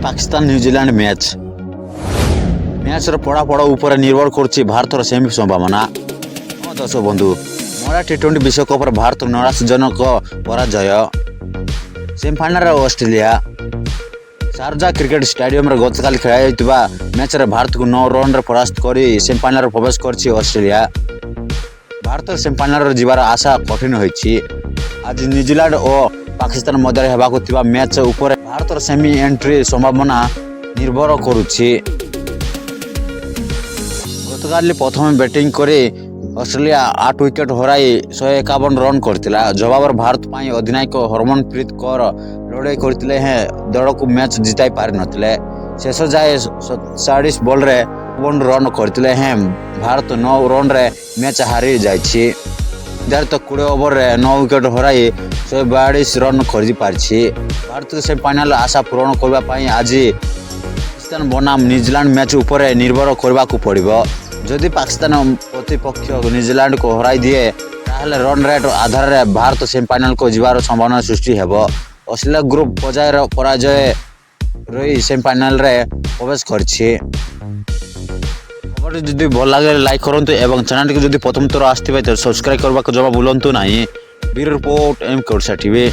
Pakistan New Zealand match पड़ापड़ उपर निर्भर कर भारतर सेमी संभावना। दर्शक बंधु महिला टी20 विश्वकप भारत निराशजनक पराजय। Semifinal Australia Sharjah cricket stadium गतकाली खेल मैच भारत को 9 रन परास्त कर सेमीफाइनल प्रवेश कर ऑस्ट्रेलिया। भारत सेमीफाइनल जीवार आशा कठिन होती। आज न्यूजीलैंड और पाकिस्तान मध्य होगा मैच उपर भारत सेमी एंट्री संभावना निर्भर करुछि। गतकाली प्रथम बैटिंग कर ऑस्ट्रेलिया 8 विकेट हराई 151 रन करथिला। जवाब भारत पाई अधिनायक हरमनप्रीत कौर लड़ाई करते हैं दल को मैच जिताई पारि नथिले। शेष जाए 47 बॉल रे 52 रन करते हैं भारत 9 रन रे मैच हारी जाइछि। निर्धारित 20 ओवर रे 9 विकेट हराई 142 रन कर पारिछि। भारत सेमीफाइनल आशा पूरण करबा पाई आज पाकिस्तान बनाम न्यूजीलैंड मैच उपर निर्भर करबा को पड़िबो। जदि पाकिस्तान प्रतिपक्ष न्यूजीलैंड को हराई दिए ताहले रन रेट आधार रे भारत सेमीफाइनल को जीवार संभावना सृष्टि हेबो। ऑस्ट्रेलिया ग्रुप पर्यायर पराजय रही सेमीफाइनल रे प्रवेश करछि। खबर जदि भल लगे लाइक करंतु एवं चैनल को जदि प्रथम थर आस्थिबे तो सब्सक्राइब करबा को जमा भूलंतु नाही। ब्यूरो रिपोर्ट एम कोर्सा टीवी।